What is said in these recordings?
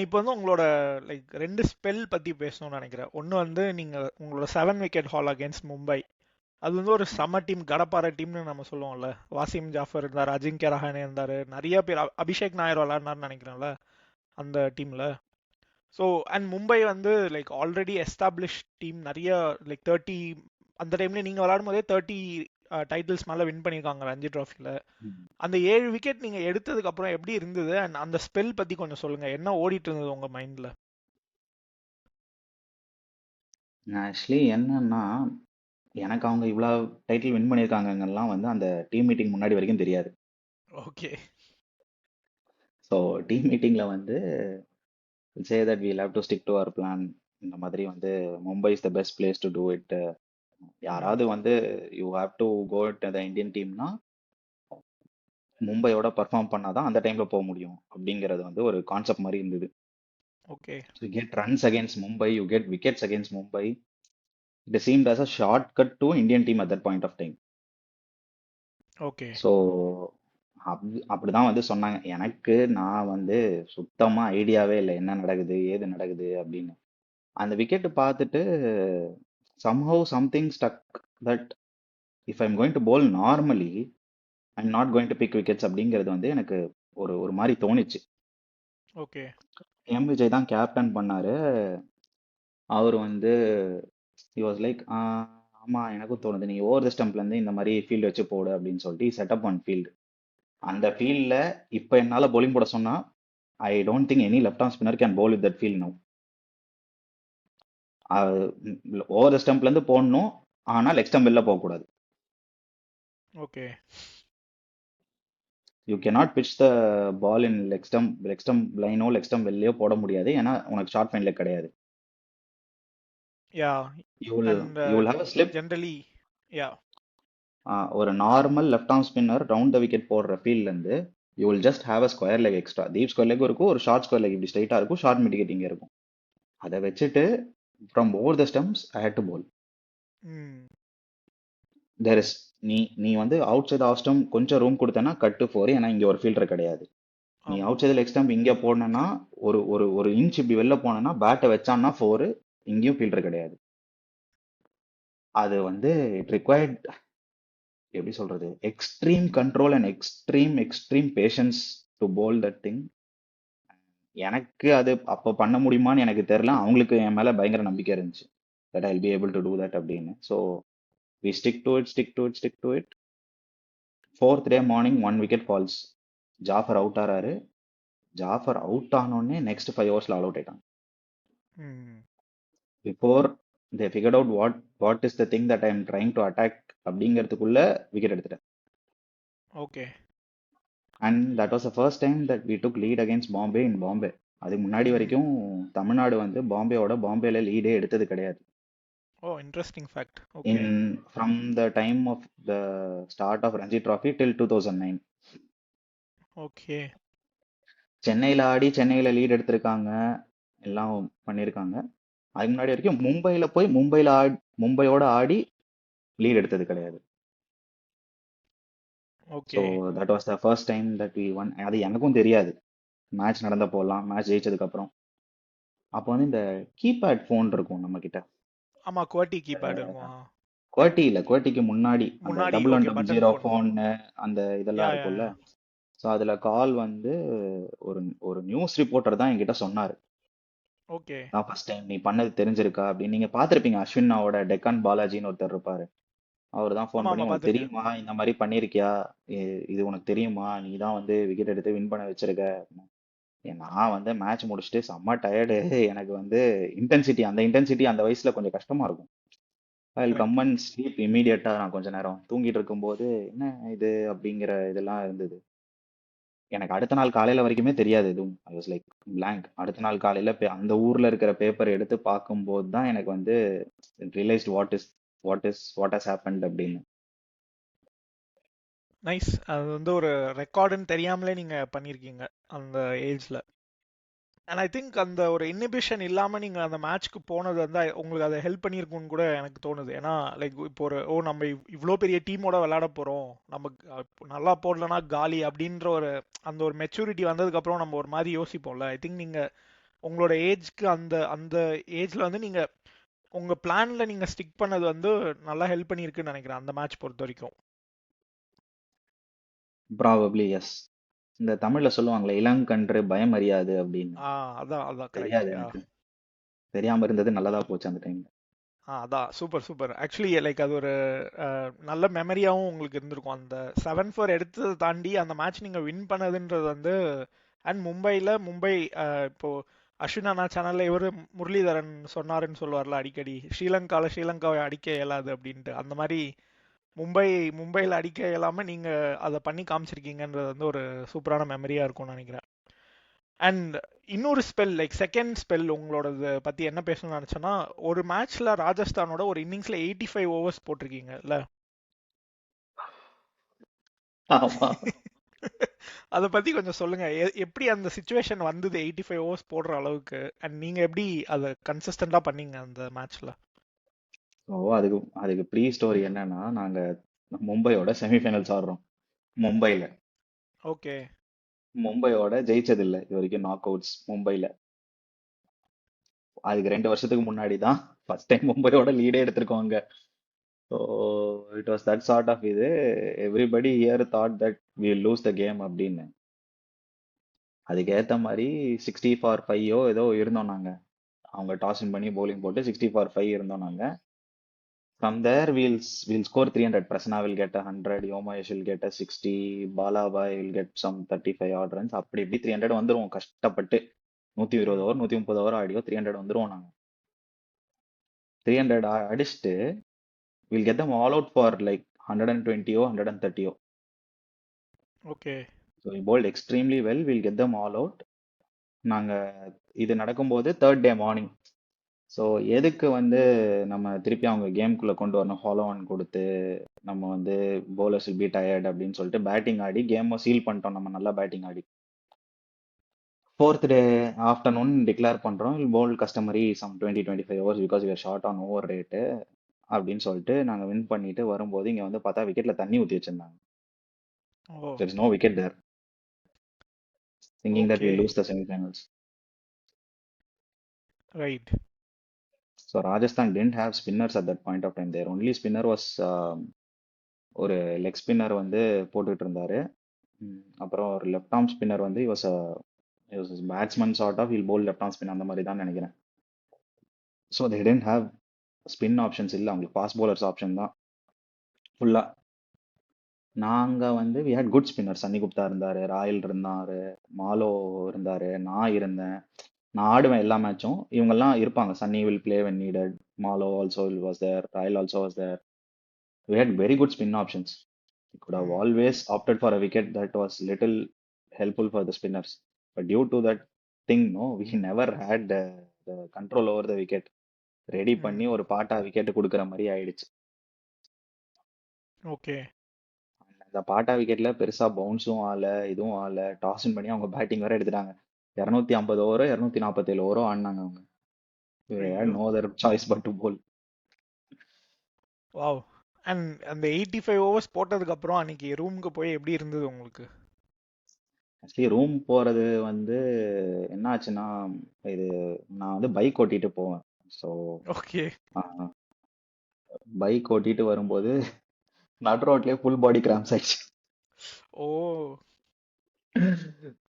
இப்போ வந்து உங்களோட லைக் 2 ஸ்பெல் பத்தி பேசணும்னு நினைக்கிறேன். ஒன்னு வந்து நீங்க உங்களோட 7 விக்கெட் ஹால் அகேன்ஸ்ட் மும்பை. அது வந்து ஒரு சம டீம், கடப்பார டீம்னு நம்ம சொல்லுவோம்ல. வாசிம் ஜாஃபர் இருந்தார், அஜிங்கிய ரஹானே இருந்தாரு, நிறைய பேர், அபிஷேக் நாயர் விளையாடினார்னு நினைக்கிறேன்ல அந்த டீம்ல. ஸோ அண்ட் மும்பை வந்து லைக் ஆல்ரெடி எஸ்டாப்ளிஷ் டீம், நிறைய லைக் 30 அந்த டைம்ல நீங்க விளையாடும் போதே 30 டைட்டில்ஸ் மேல வின் பண்ணியிருக்காங்க ரஞ்சி டிராஃபில. அந்த 7 விக்கெட் நீங்க எடுத்ததுக்கு அப்புறம் எப்படி இருந்தது அண்ட் அந்த ஸ்பெல் பத்தி கொஞ்சம் சொல்லுங்க. என்ன ஓடிட்டு இருந்தது உங்க மைண்ட்ல? ஆக்சுவலி என்னன்னா, எனக்கு அவங்க இவ்வளோ டைட்டில் வின் பண்ணியிருக்காங்கங்கெல்லாம் வந்து அந்த டீம் மீட்டிங் முன்னாடி வரைக்கும் தெரியாது. ஓகே. ஸோ டீம் மீட்டிங்கில் வந்து say that we'll have to stick to our plan. இந்த மாதிரி வந்து Mumbai is the best place to do it. யாராவது ம். வந்து you have to go to the Indian டீம்னா மும்பையோட பர்ஃபார்ம் பண்ணாதான் அந்த டைம்ல போக முடியும் அப்படிங்கிறது வந்து ஒரு கான்செப்ட் மாதிரி இருந்தது. Okay. You get runs against Mumbai, you get wickets against Mumbai. It seemed as a shortcut to Indian team at that point of time. Okay. So அப்படிதான் வந்து சொன்னாங்க. எனக்கு நான் வந்து சுத்தமா ஐடியாவே இல்லை என்ன நடக்குது ஏது நடக்குது அப்படின்னு. அந்த விக்கெட் பார்த்துட்டு somehow something stuck that if I'm going to bowl normally I'm not going to pick wickets அப்படிங்கிறது வந்து எனக்கு ஒரு ஒரு மாதிரி தோணுச்சு. ஓகே. எம் விஜய் தான் கேப்டன் பண்ணாரு. அவர் வந்து he was like ஆமா எனக்கும் தோணுது, நீ ஓவர் த ஸ்டம்ப்ல இருந்து இந்த மாதிரி ஃபீல்டு வச்சு போடு அப்படின்னு சொல்லிட்டு செட்டப் ஒன் ஃபீல்டு. அந்த ஃபீல்ட்ல இப்போ என்னால bowling போட சொன்னா I don't think any left arm spinner can bowl with that field now. Over the ஸ்டம்ப்ல இருந்து போடணும், ஆனா லெக் ஸ்டம்ப் வெளில போக கூடாது. Okay. You cannot pitch the ball in leg stump லைனோ லெக் ஸ்டம்ப் வெளிலையோ போட முடியாது, ஏன்னா உனக்கு ஷார்ட் ஃபைன் லெக் கிடையாது. Yeah. You will and you will have a slip. Generally yeah. ஒரு normal left arm spinner round the wicket போடுற ஃபீல்ட்ல இருந்து you will just have a square leg extra. Deep square leg இருக்கும், ஒரு short square leg இப்படி ஸ்ட்ரைட்டா இருக்கும், short மிடிகேட்டிங் இருக்கும். அதை வச்சுட்டு from over the stumps I had to bowl. Hmm. There is நீ நீ வந்து அவுட் சைட் ஆஃப் ஸ்டம்ப் கொஞ்சம் ரூம் கொடுத்தனா கட் டு ஃபோர், ஏன்னா இங்க ஒரு ஃபீல்டர் கிடையாது. நீ ஆமா. அவுட் சைட் லெக் ஸ்டம்ப் இங்க போடணும்னா ஒரு ஒரு ஒரு இன்ச் இப்படி வெளில போனேன்னா பேட்டை வச்சான்னா ஃபோர், இங்கேயும் ஃபீல்டர் கிடையாது. அது வந்து இட் ரிக்வயர்ட், எப்படி சொல்றது, extreme control and extreme extreme patience to bowl that thing. எனக்கு அது அப்போ பண்ண முடியுமான்னு எனக்கு தெரியல. அவங்களுக்கு என் மேல பயங்கர நம்பிக்கை இருந்துச்சு that I will be able to do that அப்படின்னு. So we stick to it, stick to it, stick to it. Fourth day morning 1 wicket falls. Jaffer out ஆறாரு. ஜாஃபர் அவுட் ஆனோடனே நெக்ஸ்ட் 5 ஓவர்ஸ்ல ஆல் அவுட் ஆயிட்டாங்க. Hmm. Before they figured out what is the thing that I am trying to attack அப்படிங்கிறதுக்குள்ள wicket எடுத்துட்டேன். Okay. And that was the first time that we took lead against Bombay இன் பாம்பே. அதுக்கு முன்னாடி ம். வரைக்கும் தமிழ்நாடு வந்து பாம்பேல லீடே எடுத்தது கிடையாது. Oh, interesting fact. Okay. In from the time of the start of Ranji trophy till 2009 okay. சென்னையில் ஆடி சென்னையில் லீட் எடுத்திருக்காங்க, எல்லாம் பண்ணியிருக்காங்க. அதுக்கு முன்னாடி வரைக்கும் மும்பையில் போய் மும்பையோட ஆடி லீட் எடுத்தது கிடையாது. So okay. That was the first time that we won. அது எனக்கும் தெரியாது மேட்ச் நடந்த போகலாம், மேட்ச் ஜெயிச்சதுக்கு அப்புறம். அப்போ வந்து இந்த கீபேட் ஃபோன் இருக்கும் நம்ம கிட்ட. ஆமா, குவர்ட்டி கீபேட் இருக்கும். குவர்ட்டி இல்லை, குவர்ட்டிக்கு முன்னாடி அந்த முன்னாடி double one okay, double button zero phone. ஃபோன்னு அந்த இதெல்லாம் யா யா இருக்கும்ல. யா. ஸோ அதில் கால் வந்து ஒரு ஒரு நியூஸ் ரிப்போர்ட்டர் தான் என்கிட்ட சொன்னார். ஓகே. நான் ஃபர்ஸ்ட் டைம் நீ பண்ணது தெரிஞ்சிருக்கா அப்படின்னு. நீங்கள் பார்த்துருப்பீங்க, அஸ்வினாவோட டெக்கான் பாலாஜின்னு ஒருத்தர் இருப்பார். அவர் தான் ஃபோன் ஆமா பண்ணி ஆமா, உனக்கு பார்த்துருக்கேன். தெரியுமா இந்த மாதிரி பண்ணியிருக்கியா, இது உனக்கு தெரியுமா, நீ தான் வந்து விக்கெட் எடுத்து வின் பண்ண வச்சிருக்க. நான் வந்து மேட்ச் முடிச்சுட்டு செம்ம டயர்டு. எனக்கு வந்து அந்த இன்டென்சிட்டி அந்த வயசுல கொஞ்சம் கஷ்டமா இருக்கும். I will come correct. And sleep இமீடியட்டா. நான் கொஞ்ச நேரம் தூங்கிட்டு இருக்கும்போது என்ன இது அப்படிங்கிற இதெல்லாம் இருந்தது. எனக்கு அடுத்த நாள் காலையில வரைக்குமே தெரியாது எதுவும். I was like blank. அடுத்த நாள் காலையில அந்த ஊர்ல இருக்கிற பேப்பர் எடுத்து பார்க்கும்போது தான் எனக்கு வந்து ரியலைஸ்ட் வாட் ஹஸ் ஹேப்பன்ட் அப்படின்னு. நைஸ். அது வந்து ஒரு ரெக்கார்டுன்னு தெரியாமலே நீங்க பண்ணியிருக்கீங்க அந்த ஏஜ்ல. அண்ட் ஐ திங்க் அந்த ஒரு இன்ஹிபிஷன் இல்லாம நீங்க அந்த மேட்ச்க்கு போனது வந்து உங்களுக்கு அதை ஹெல்ப் பண்ணியிருக்கும்னு கூட எனக்கு தோணுது. ஏன்னா லைக் இப்போ ஒரு நம்ம இவ்வளோ பெரிய டீமோட விளையாட போறோம், நம்ம நல்லா போடலனா காலி அப்படின்ற ஒரு அந்த ஒரு மெச்சூரிட்டி வந்ததுக்கு அப்புறம் நம்ம ஒரு மாதிரி யோசிப்போம்ல. ஐ திங்க் நீங்க உங்களோட ஏஜ்க்கு அந்த அந்த ஏஜ்ல வந்து நீங்க உங்க பிளான்ல நீங்க ஸ்டிக் பண்ணது வந்து நல்லா ஹெல்ப் பண்ணியிருக்குன்னு நினைக்கிறேன் அந்த மேட்ச் பொறுத்த வரைக்கும். Probably yes. இந்த தமிழ்ல சொல்லுவாங்களே இளங்கன்று பயம் அறியாது அப்படின்னு. அதான் அதான் கரெக்ட். தெரியாது எனக்கு. தெரியாம இருந்தது நல்லதா போச்சு அந்த டைம்ல. அதான் சூப்பர் சூப்பர். ஆக்சுவலி லைக் அது ஒரு நல்ல மெமரியாவும் உங்களுக்கு இருந்திருக்கும். அந்த 7-4 எடுத்ததை தாண்டி அந்த மேட்ச் நீங்க வின் பண்ணதுன்றது வந்து. அண்ட் மும்பை இப்போ அஸ்வின் அண்ணா சேனல்ல இவரு முரளிதரன் சொன்னாருன்னு சொல்லுவார்ல அடிக்கடி, ஸ்ரீலங்காவை அடிக்க இயலாது அப்படின்ட்டு. அந்த மாதிரி மும்பையில் அடிக்க இயலாம நீங்க அதை பண்ணி காமிச்சிருக்கீங்கன்றது வந்து ஒரு சூப்பரான மெமரியா இருக்கும்னு நினைக்கிறேன். அண்ட் இன்னொரு ஸ்பெல் லைக் செகண்ட் ஸ்பெல் உங்களோடது பத்தி என்ன பேசணும்னு நினைச்சேன்னா, ஒரு மேட்ச்ல ராஜஸ்தானோட ஒரு இன்னிங்ஸ்ல 85 ஓவர்ஸ் போட்டிருக்கீங்கல்ல. ஆமா. அதை பத்தி கொஞ்சம் சொல்லுங்க. எப்படி அந்த சுச்சுவேஷன் வந்தது 85 ஓவர்ஸ் போடுற அளவுக்கு, அண்ட் நீங்க எப்படி அதை கன்சிஸ்டண்டா பண்ணீங்க அந்த மேட்ச்ல? ஓ, அதுக்கு அதுக்கு ப்ரீ ஸ்டோரி என்னன்னா, நாங்க மும்பையோட செமிஃபைனல்ஸ் ஆடுறோம் மும்பைல. ஓகே. மும்பையோட ஜெயிச்சது இல்ல இது வரைக்கும் நாக் அவுட்ஸ் மும்பைல. அதுக்கு 2 வருஷத்துக்கு முன்னாடி தான் ஃபர்ஸ்ட் டைம் மும்பையோட லீடே எடுத்திருக்கோங்க. So it was that sort of இது. Everybody here thought that we lose the game அப்படின்னு. அதுக்கேற்ற மாதிரி 60-5 ஏதோ இருந்தோம் நாங்க. அவங்க டாஸ் பண்ணி bowling போட்டு 60-5 இருந்தோம் நாங்க. From there, we'll score 300. Prasanna will get 100. Yomayesh will get a 60. Balabai will get some 35 odd runs. அப்படி இப்படி 300 வந்துருவோம் கஷ்டப்பட்டு. 120 ஓவர் 130 ஓவர் ஆடியோ 300 வந்துருவோம் நாங்க. 300 அடிச்சுட்டு we'll get them all out for like 120 130. Okay. So we bowled extremely well. We'll get them all out. நாங்க இது நடக்கும்போது தேர்ட் டே மார்னிங். ஸோ எதுக்கு வந்து நம்ம திருப்பி அவங்க கேம்குள்ளே கொண்டு வரணும், ஃபாலோ ஆன் கொடுத்து நம்ம வந்து bowlers will be tired அப்படின்னு சொல்லிட்டு பேட்டிங் ஆடி கேமை சீல் பண்ணிட்டோம். நம்ம நல்லா பேட்டிங் ஆடி ஃபோர்த் டே ஆஃப்டர்நூன் டிக்ளேர் பண்ணுறோம் bowled customary some 20-25 overs because we short on over rate அப்படின்னு சொல்லிட்டு நாங்கள் வின் பண்ணிட்டு வரும்போது இங்கே வந்து பார்த்தா விக்கெட்டில் தண்ணி ஊற்றி வச்சிருந்தாங்க. ஓ. there is no wicket there, thinking that we okay. lose the semifinals. Right. So Rajasthan didn't have spinners at that point of time. Their only spinner was ஒரு லெக் ஸ்பின்னர் வந்து போட்டுட்டு இருந்தாரு. அப்புறம் ஒரு லெஃப்ட் ஆர்ம் ஸ்பின்னர் வந்து batsman short of hill ball left arm spin அந்த மாதிரி தான் நினைக்கிறேன். So they tend have spin options இல்லை, அவங்களுக்கு ஃபாஸ்ட் bowlers ஆப்ஷன் தான் ஃபுல்லாக. நாங்கள் வந்து we had good spinner. Sunny Gupta இருந்தார், ராயல் இருந்தார், மாலோ இருந்தார், நான் இருந்தேன். நான் ஆடுவேன் எல்லா மேட்சும். இவங்கெல்லாம் இருப்பாங்க. Sunny will play when needed, மாலோ ஆல்சோ வாஸ் தேர், ராயல் also was there. We had very good spin options. We could have always opted for a wicket that was little helpful for the spinners. But due to that thing, no, we never had the control over the wicket. Ready பண்ணி ஒரு பாட்டா wicket கொடுக்குற மாதிரி ஆயிடுச்சு. Okay. அந்த பாட்டா விக்கெட்ல பெருசா பவுன்ஸும் ஆகல, இதுவும் ஆகல. டாஸ் பண்ணி அவங்க பேட்டிங் வேற எடுத்துட்டாங்க. 250 ஓவரோ 247 ஓவரோ ஆடினாங்க அவங்க. No other choice but to bowl. Wow. And அந்த 85 ஓவர்ஸ் போட்டதுக்கு அப்புறம் அன்னைக்கு ரூமுக்கு போய் எப்படி இருந்தது உங்களுக்கு? ஆக்சுவலி ரூம் போறது வந்து என்ன ஆச்சுன்னா, இது நான் வந்து பைக் ஓட்டிட்டு போவேன். So okay. பைக் ஓட்டிட்டு வரும்போது நடு ரோட்லயே ஃபுல் பாடி கிராம்ஸ் ஆயிடுச்சு. Oh.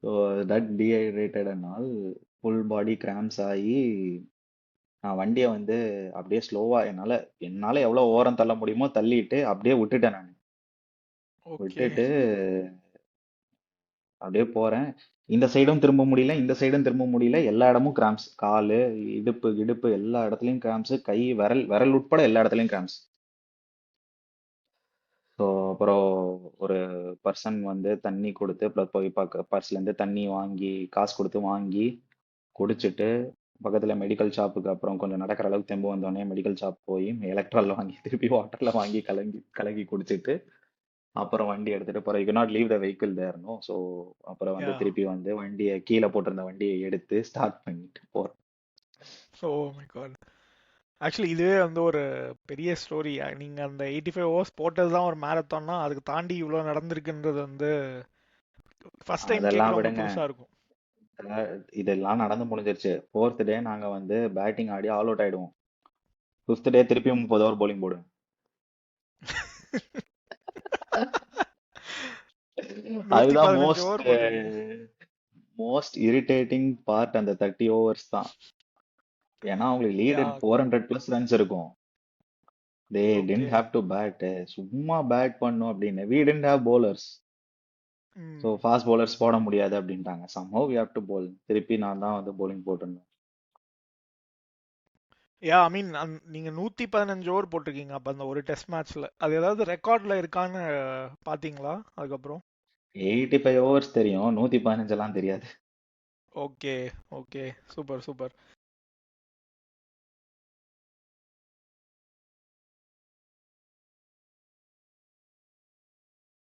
So that dehydrated and all full body cramps ஆகி நான் வண்டியை வந்து அப்படியே ஸ்லோவா என்னால எவ்வளவு ஓரம் தள்ள முடியுமோ தள்ளிட்டு அப்படியே விட்டுட்டேன். நான் ஓகே. விட்டுட்டு அப்படியே போறேன். இந்த சைடும் திரும்ப முடியல, இந்த சைடும் திரும்ப முடியல. எல்லா இடமும் கிராம்ஸ். காலு, இடுப்பு இடுப்பு எல்லா இடத்துலயும் கிராம்ஸ். கை விரல் விரல் உட்பட எல்லா இடத்துலயும் கிராம்ஸ். ஸோ அப்புறம் ஒரு பர்சன் வந்து தண்ணி கொடுத்து போய் பர்ஸ்ல இருந்து தண்ணி வாங்கி காசு கொடுத்து வாங்கி குடிச்சிட்டு பக்கத்துல மெடிக்கல் ஷாப்புக்கு அப்புறம் கொஞ்சம் நடக்கிற அளவுக்கு தெம்பு வந்தோடனே மெடிக்கல் ஷாப் போய் எலக்ட்ரால் வாங்கி திருப்பி வாட்டர்ல வாங்கி கலக்கி குடிச்சிட்டு அப்புறம் வண்டி எடுத்துட்டு போறேன். You not leave the vehicle there, no. So அப்புறம் வந்து திருப்பி வந்து வண்டியை கீழே போட்டிருந்த வண்டியை எடுத்து ஸ்டார்ட் பண்ணிட்டு போறேன். Oh my God. ஆக்சுவலி இதுவே வந்து ஒரு பெரிய ஸ்டோரி. நீங்க அந்த 85 ஓவர்ஸ் போட்டது தான் ஒரு மேரத்தான்னா, அதுக்கு தாண்டி இவ்வளவு நடந்திருக்குன்றது வந்து ஃபர்ஸ்ட் டைம் அதெல்லாம் கேட்கறவங்க விடுங்க. புதுசா இருக்கும். இதெல்லாம் நடந்து முடிஞ்சிருச்சு. ஃபோர்த் டே நாங்க வந்து பேட்டிங் ஆடி ஆல் அவுட் ஆயிடுவோம். ஃபிஃப்த் டே திருப்பியும் 30 ஓவர் bowling போடுவேன். நூத்தி அதுதான் பதினஞ்சு மோஸ்ட் ஓவர் போட்டிருக்கீங்க. மோஸ்ட் இரிட்டேட்டிங் பார்ட் அந்த 30 ஓவர்ஸ் தான். ஏன்னா அவங்களுக்கு லீடு யா. 400+ ரன்ஸ் இருக்கும். They okay. Tend have to bat. சும்மா பேட் பண்ணும் அப்படின்னு. We tend have bowlers. So hmm. Fast bowlers போட முடியாது அப்படின்ட்டாங்க. somehow we have to bowl. திருப்பி நான் தான் வந்து bowling போட்டிருந்தேன். யா, ஐ மீன் நீங்க 115 ஓவர் போட்டிருக்கீங்க அப்ப அந்த ஒரு டெஸ்ட் மேட்ச்ல. அது ஏதாவது ரெக்கார்ட்ல இருக்கான்னு பாத்தீங்களா அதுக்கப்புறம்? 85 ஓவர்ஸ் தெரியும், 115 எல்லாம் தெரியாது. ஓகே. ஓகே. Super super.